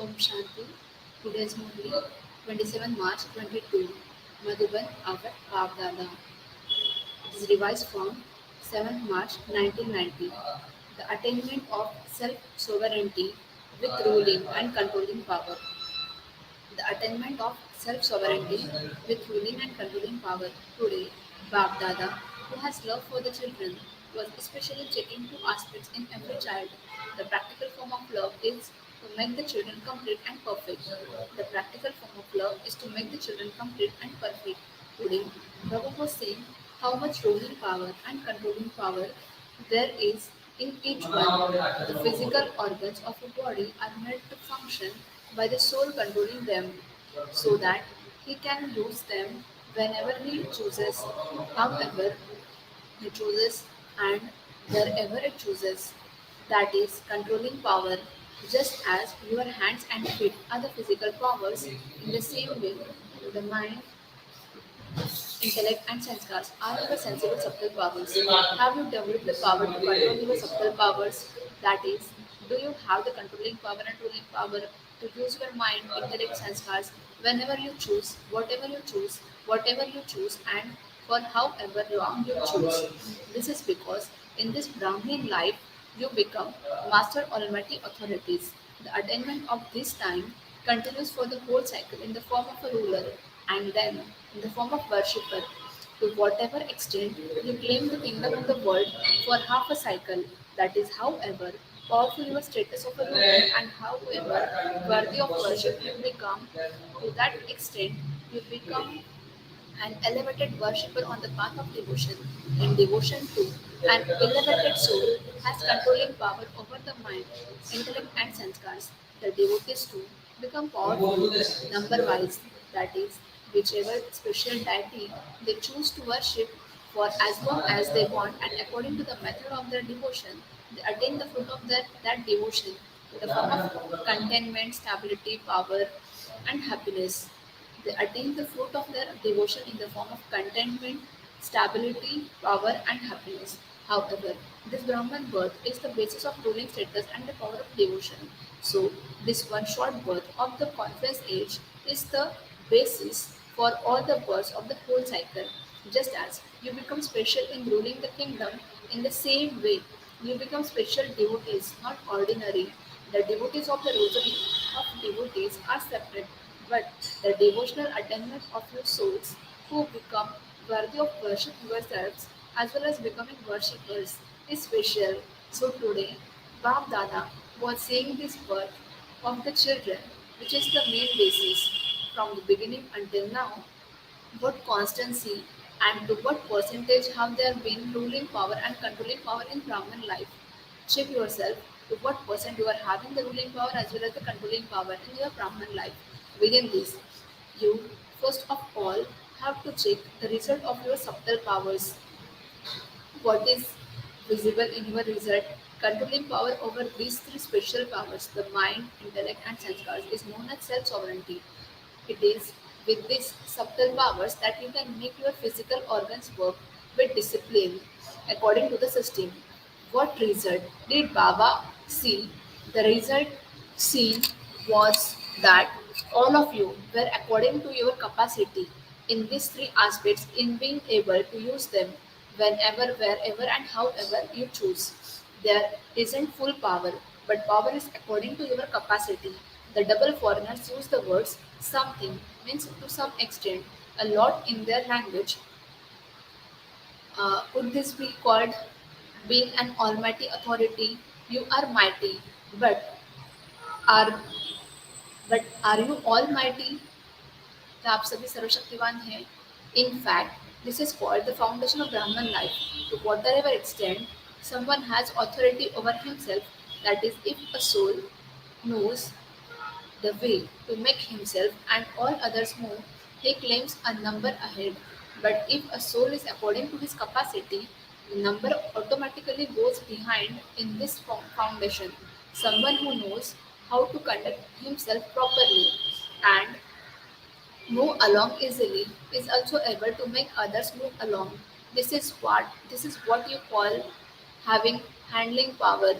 Om Shanti. Today is Murli, 27 March 22. Madhuban our Baap Dada. It is revised from 7th March 1990. The attainment of self-sovereignty with ruling and controlling power. The attainment of self-sovereignty with ruling and controlling power. Today, Baap Dada, who has love for the children, was especially checking two aspects in every child. The practical form of love is to make the children complete and perfect. The practical form of love is to make the children complete and perfect. Today, Baba was saying how much ruling power and controlling power there is in each one. The physical organs of a body are made to function by the soul controlling them so that he can use them whenever he chooses, however he chooses, and wherever it chooses. That is controlling power, just as your hands and feet are the physical powers. In the same way, the mind, intellect, and sanskars are your sensible subtle powers. Have you developed the power to control your subtle powers? That is, do you have the controlling power and ruling power to use your mind, intellect, sanskars whenever you choose, whatever you choose, and for however long you choose? This is because in this Brahmin life you become master almighty authorities. The attainment of this time continues for the whole cycle in the form of a ruler and then in the form of worshipper. To whatever extent you claim the kingdom of the world for half a cycle, that is, however powerful your status of a ruler and however worthy of worship you become, to that extent you become an elevated worshipper on the path of devotion. In devotion too, an elevated soul has controlling power over the mind, intellect, and sanskars. The devotees too become powerful number wise, that is, whichever special deity they choose to worship for as long as they want and according to the method of their devotion, they attain the fruit of that devotion in the form of contentment, stability, power, and happiness. They attain the fruit of their devotion in the form of contentment, stability, power, and happiness. However, this Brahman birth is the basis of ruling status and the power of devotion. So, this one short birth of the conference age is the basis for all the births of the whole cycle. Just as you become special in ruling the kingdom, in the same way, you become special devotees, not ordinary. The devotees of the rosary of devotees are separate, but the devotional attainment of your souls who become worthy of worship yourselves as well as becoming worshippers is special. So today, Bab Dada was saying this birth of the children, which is the main basis from the beginning until now, what constancy and to what percentage have there been ruling power and controlling power in Brahman life? Check yourself to what percent you are having the ruling power as well as the controlling power in your Brahman life. Within this, you first of all have to check the result of your subtle powers. What is visible in your result? Controlling power over these three special powers, the mind, intellect, and sanskars, is known as self sovereignty. It is with these subtle powers that you can make your physical organs work with discipline according to the system. What result did Baba see? The result seen was that all of you were according to your capacity in these three aspects in being able to use them whenever, wherever, and however you choose. There isn't full power, but power is according to your capacity. The double foreigners use the words something means to some extent, a lot in their language. Could this be called being an almighty authority? You are mighty, but are are you almighty? क्या आप सभी सर्वशक्तिवान हैं? In fact, this is called the foundation of Brahman life. To whatever extent someone has authority over himself, that is, if a soul knows the way to make himself and all others move, he claims a number ahead. But if a soul is according to his capacity, the number automatically goes behind in this foundation. Someone who knows how to conduct himself properly and move along easily is also able to make others move along. This is what you call having handling power.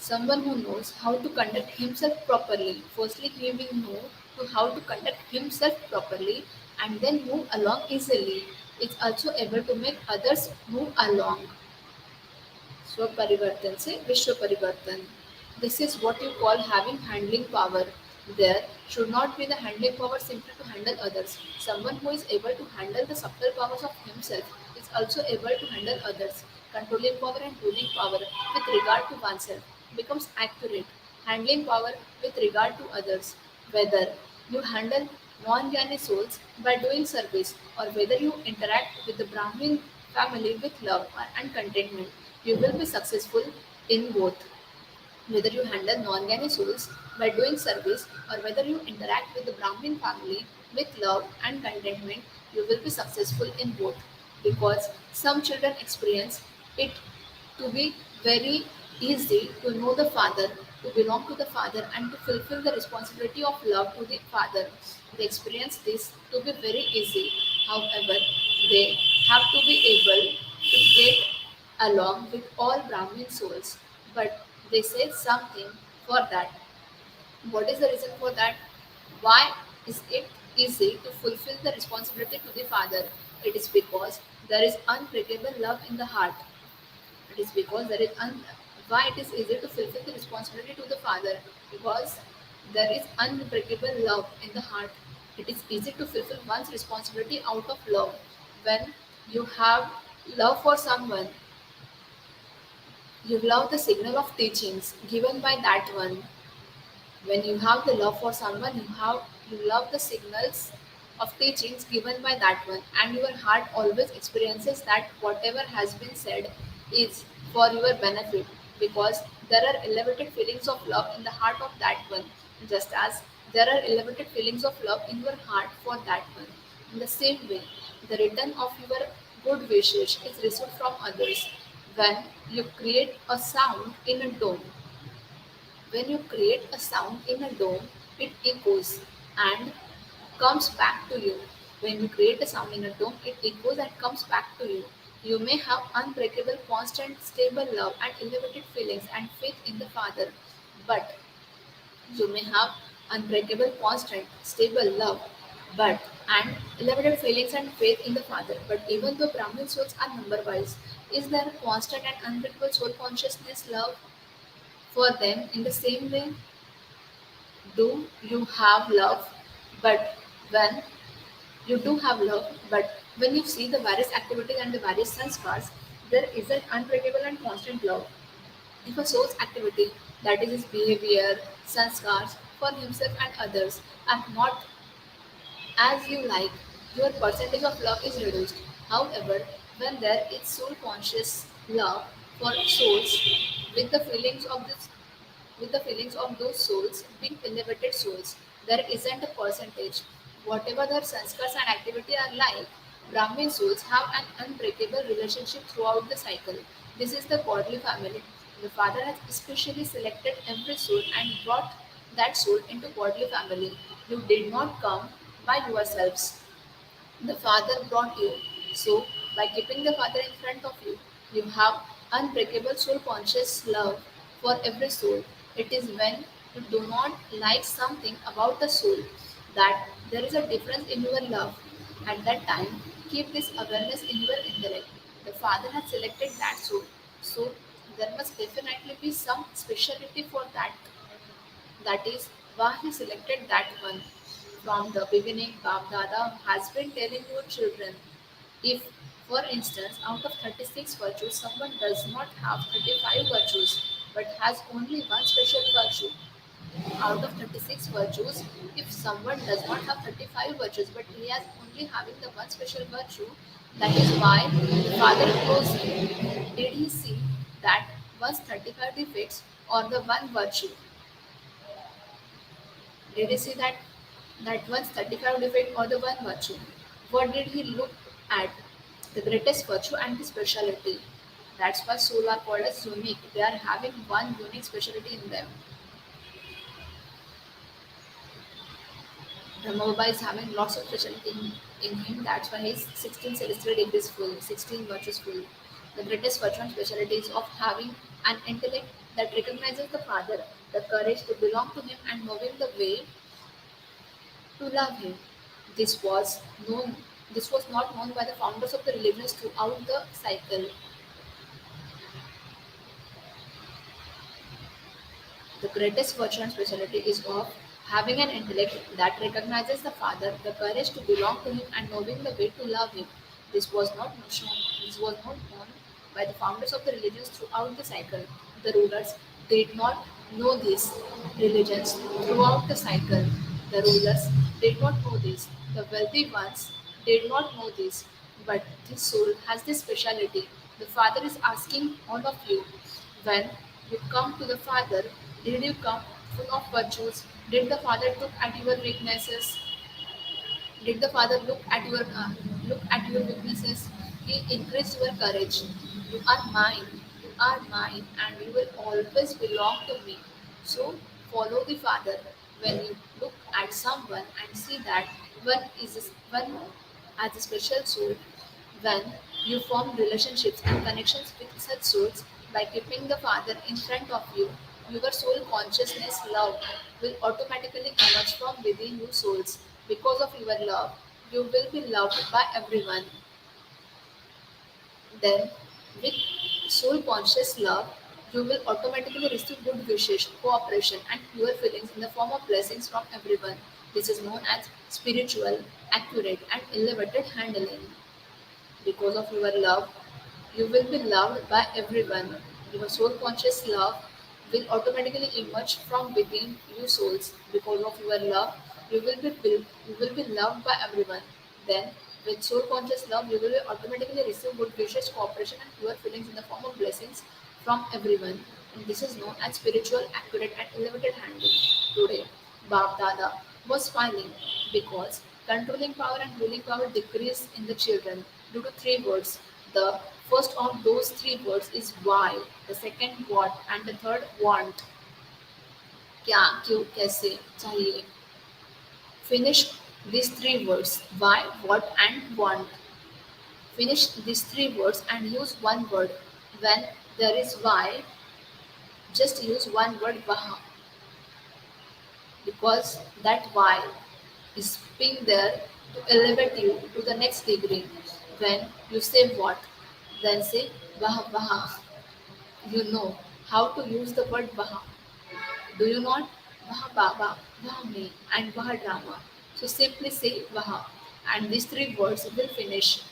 Someone who knows how to conduct himself properly. Firstly, he will know to how to conduct himself properly and then move along easily. Is also able to make others move along. स्वपरिवर्तन से विश्व परिवर्तन. This is what you call having handling power. There should not be the handling power simply to handle others. Someone who is able to handle the subtle powers of himself is also able to handle others. Controlling power and ruling power with regard to oneself becomes accurate. Handling power with regard to others. Whether you handle non-jnani souls by doing service or whether you interact with the Brahmin family with love and contentment, you will be successful in both. Whether you handle non-Jnani souls by doing service or whether you interact with the Brahmin family with love and contentment, you will be successful in both. Because some children experience it to be very easy to know the Father, to belong to the Father, and to fulfill the responsibility of love to the Father. They experience this to be very easy. However, they have to be able to get along with all Brahmin souls. But they say something for that. What is the reason for that? Why is it easy to fulfill the responsibility to the Father? It is because there is unbreakable love in the heart. It is because why it is easy to fulfill the responsibility to the Father, because there is unbreakable love in the heart. It is easy to fulfill one's responsibility out of love. When you have love for someone, you love the signal of teachings given by that one. When you have the love for someone, you love the signals of teachings given by that one, and your heart always experiences that whatever has been said is for your benefit, because there are elevated feelings of love in the heart of that one, just as there are elevated feelings of love in your heart for that one. In the same way, the return of your good wishes is received from others. When you create a sound in a dome, when you create a sound in a dome, it echoes and comes back to you. When you create a sound in a dome, it echoes and comes back to you. You may have unbreakable, constant, stable love and elevated feelings and faith in the Father, but you may have unbreakable, constant, stable love, but and elevated feelings and faith in the Father. But even though Brahmin souls are number wise, is there constant and unbreakable soul consciousness love for them in the same way? Do you have love, but when you do have love, but when you see the various activities and the various sanskars, there is an unbreakable and constant love. If a soul's activity, that is his behavior, sanskars for himself and others, are not as you like, your percentage of love is reduced. However, when there is soul conscious love for souls with the feelings of this with the feelings of those souls being elevated souls, there isn't a percentage. Whatever their sanskars and activity are like, Brahmin souls have an unbreakable relationship throughout the cycle. This is the godly family. The Father has especially selected every soul and brought that soul into godly family. You did not come by yourselves. The Father brought you. So, by keeping the Father in front of you, you have unbreakable soul conscious love for every soul. It is when you do not like something about the soul that there is a difference in your love. At that time, keep this awareness in your intellect. The Father has selected that soul. So, there must definitely be some speciality for that. That is why he selected that one. From the beginning, Bab Dada has been telling your children, if, for instance, out of 36 virtues, someone does not have 35 virtues but has only one special virtue, out of 36 virtues, if someone does not have 35 virtues but he has only having the one special virtue, that is why the Father chose him. Did he see that one's 35 defects or the one virtue? Did he see that one's 35 defect or the one virtue? What did he look at? The greatest virtue and the speciality. That's why soul are called as unique. They are having one unique speciality in them. Brahma Baba is having lots of speciality in him. That's why he's 16 celestial degrees full, 16 virtues full. The greatest virtue and specialty is of having an intellect that recognizes the Father, the courage to belong to Him, and knowing the way to love Him. This was known. This was not known by the founders of the religions throughout the cycle. The greatest virtue and specialty is of having an intellect that recognizes the Father, the courage to belong to Him, and knowing the way to love Him. This was not shown. This was not known by the founders of the religions throughout the cycle. The rulers did not know these religions throughout the cycle. The rulers did not know this. The wealthy ones did not know this. But this soul has this speciality. The Father is asking all of you, when you come to the Father, did you come full of virtues? Did the Father look at your weaknesses? Did the Father look at your weaknesses? He increased your courage. You are mine. You are mine, and you will always belong to me. So follow the Father. When you look at someone and see that one as a special soul, when you form relationships and connections with such souls by keeping the Father in front of you, your soul consciousness love will automatically emerge from within you souls. Because of your love, you will be loved by everyone. Then, with soul conscious love, you will automatically receive good wishes, cooperation, and pure feelings in the form of blessings from everyone. This is known as spiritual, accurate, and elevated handling. Because of your love, you will be loved by everyone. Your soul conscious love will automatically emerge from within you souls. Because of your love, you will be loved by everyone. Then, with soul conscious love, you will automatically receive good wishes, cooperation, and pure feelings in the form of blessings from everyone. And this is known as spiritual, accurate, and elevated handling. Today, Bab Dada was smiling because controlling power and ruling power decreased in the children due to three words. The first of those three words is why, the second what, and the third want. क्या क्यों कैसे चाहिए. Finish these three words, why, what, and want. Finish these three words and use one word. When there is why, just use one word waha, because that why is being there to elevate you to the next degree. When you say what, then say waha waha. You know how to use the word waha. Do you not? Waha baba, waha me, and waha drama. So simply say waha, and these three words will finish.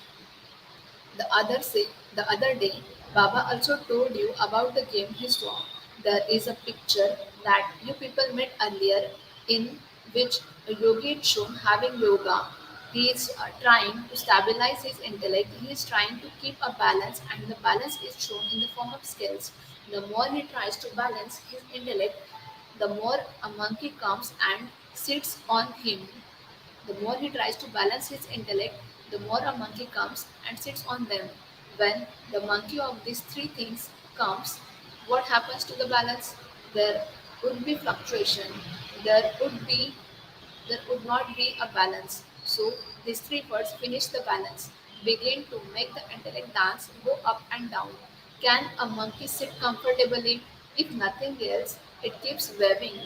The other day, Baba also told you about the game he saw. There is a picture that you people met earlier in which a yogi is shown having yoga. He is trying to stabilize his intellect. He is trying to keep a balance, and the balance is shown in the form of scales. The more he tries to balance his intellect, the more a monkey comes and sits on him. The more he tries to balance his intellect, the more a monkey comes and sits on them. When the monkey of these three things comes, what happens to the balance? There would be fluctuation. There would be there would not be a balance. So these three words finish the balance. Begin to make the intellect dance, go up and down. Can a monkey sit comfortably? If nothing else, it keeps waving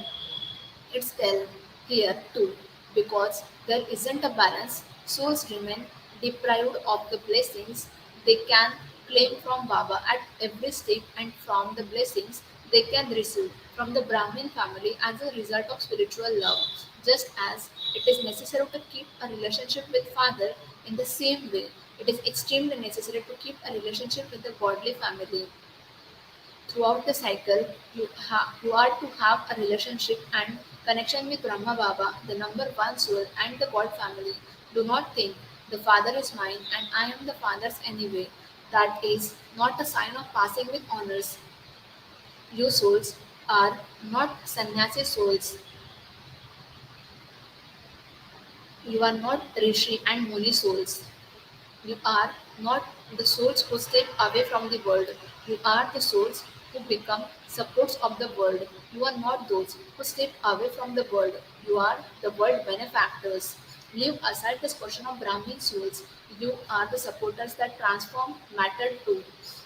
its tail here too, because there isn't a balance. Souls remain deprived of the blessings they can claim from Baba at every step, and from the blessings they can receive from the Brahmin family as a result of spiritual love. Just as it is necessary to keep a relationship with Father, in the same way, it is extremely necessary to keep a relationship with the godly family. Throughout the cycle, you are to have a relationship and connection with Brahma Baba, the number one soul, and the God family. Do not think the Father is mine and I am the Father's anyway. That is not a sign of passing with honors. You souls are not sannyasi souls. You are not rishi and muni souls. You are not the souls who step away from the world. You are the souls who become supports of the world. You are not those who step away from the world. You are the world benefactors. Leave aside this question of Brahmin souls. You are the supporters that transform matter too.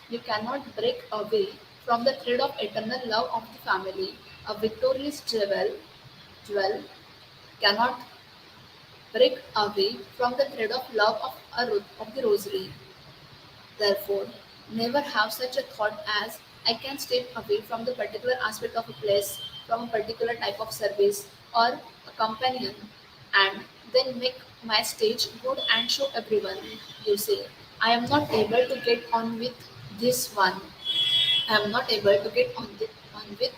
You cannot break away from the thread of eternal love of the family. A victorious jewel cannot break away from the thread of love of the rosary. Therefore, never have such a thought as I can step away from the particular aspect of a place, from a particular type of service or a companion, and then make my stage good and show everyone. You say, I am not able to get on with this one. I am not able to get on with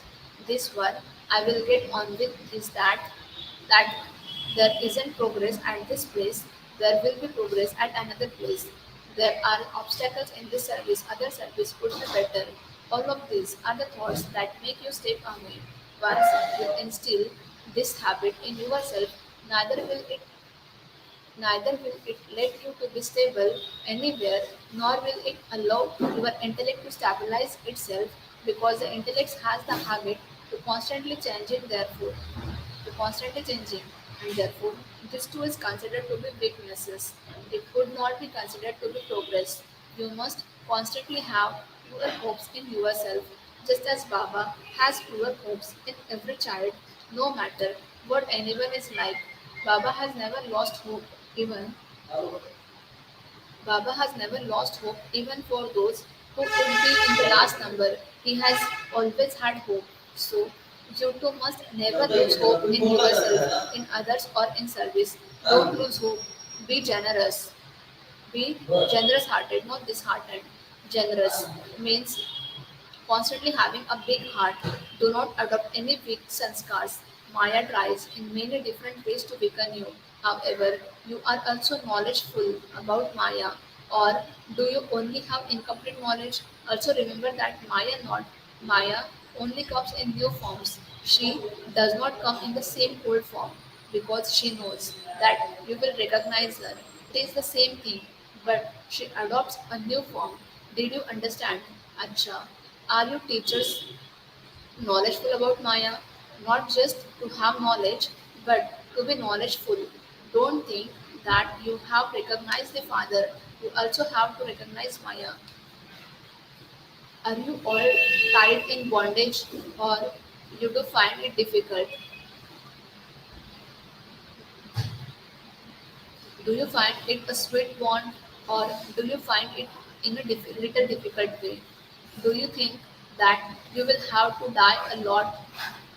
this one. I will get on with is that there isn't progress at this place. There will be progress at another place. There are obstacles in this service. Other service could be better. All of these are the thoughts that make you step away. Once you instill this habit in yourself, neither will it Neither will it let you to be stable anywhere, nor will it allow your intellect to stabilize itself because the intellect has the habit to constantly changing therefore to constantly changing and therefore this too is considered to be weaknesses. It could not be considered to be progress. You must constantly have pure hopes in yourself, just as Baba has pure hopes in every child, no matter what anyone is like. Baba has never lost hope even Baba has never lost hope even for those who could be in the last number. He has always had hope. So you too must never lose hope in yourself, in others or in service. Don't lose hope. Be generous. Be generous hearted, not disheartened. Generous means constantly having a big heart. Do not adopt any weak sanskars. Maya tries in many different ways to weaken you. However, you are also knowledgeful about Maya, or do you only have incomplete knowledge? Also remember that Maya only comes in new forms. She does not come in the same old form because she knows that you will recognize her. It is the same thing, but she adopts a new form. Did you understand? Acha. Are you teachers knowledgeful about Maya? Not just to have knowledge, but to be knowledgeful. Don't think that you have recognized the Father. You also have to recognize Maya. Are you all tied in bondage or you do find it difficult? Do you find it a sweet bond or do you find it in a little difficult way? Do you think that you will have to die a lot?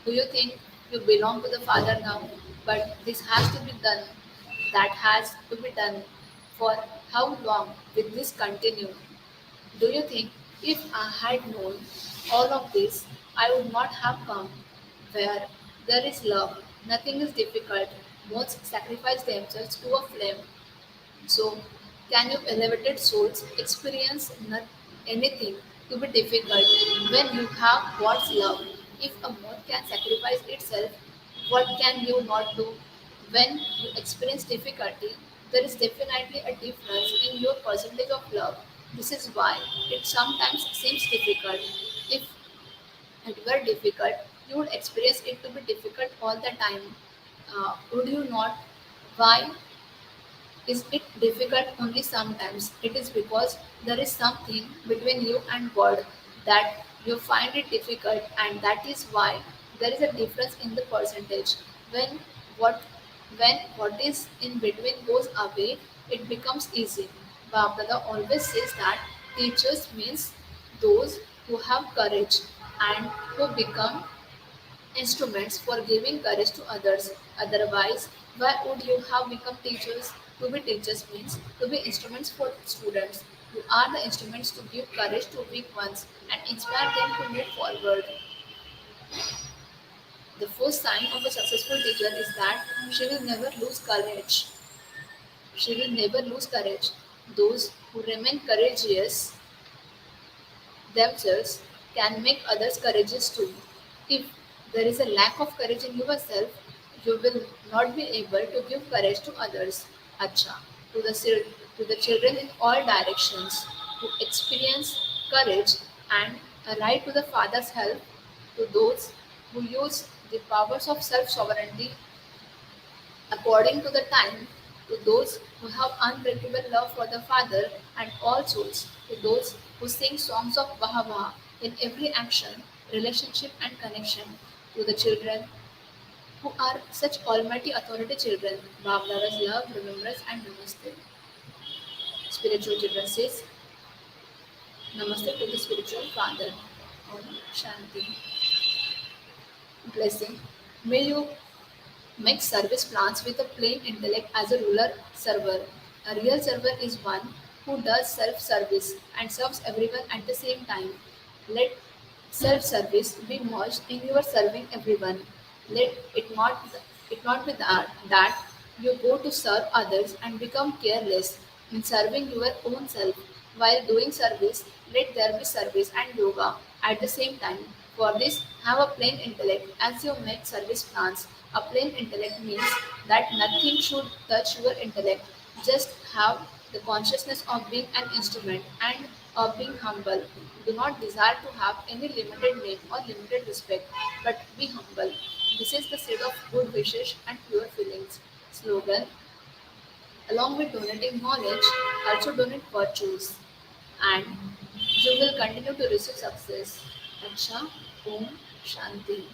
Do you think you belong to the Father now? But this has to be done. That has to be done. For how long will this continue? Do you think if I had known all of this, I would not have come? Where there is love, nothing is difficult. Most sacrifice themselves to a flame so, can you elevated souls experience anything to be difficult when you have God's love? If a moth can sacrifice itself, what can you not do? When you experience difficulty, there is definitely a difference in your percentage of love. This is why it sometimes seems difficult. If it were difficult, you would experience it to be difficult all the time. Would you not? Why is it difficult only sometimes? It is because there is something between you and God that you find it difficult, and that is why there is a difference in the percentage. When what when what is in between goes away, it becomes easy. Baba always says that teachers means those who have courage and who become instruments for giving courage to others. Otherwise, why would you have become teachers? To be teachers means to be instruments for students. You are the instruments to give courage to weak ones and inspire them to move forward. The first sign of a successful teacher is that she will never lose courage. She will never lose courage. Those who remain courageous themselves can make others courageous too. If there is a lack of courage in yourself, you will not be able to give courage to others. Acha, to the children in all directions who experience courage and a right to the Father's help, to those who use the powers of self sovereignty according to the time, to those who have unbreakable love for the Father and all souls, to those who sing songs of Bahava in every action, relationship, and connection. To the children who are such almighty authority children, Bhavdada's love, remembrance, and namaste. Spiritual children says namaste to the spiritual father. Om Shanti. Blessing. May you make service plans with a plain intellect as a ruler server. A real server is one who does self service and serves everyone at the same time. Let self service be merged in your serving everyone. Let it not be that you go to serve others and become careless in serving your own self. While doing service, let there be service and yoga at the same time. For this, have a plain intellect as you make service plans. A plain intellect means that nothing should touch your intellect. Just have the consciousness of being an instrument and of being humble. Do not desire to have any limited name or limited respect, but be humble. This is the seed of good wishes and pure feelings. Slogan. Along with donating knowledge, also donate virtues and you will continue to receive success. Acha, Om Shanti.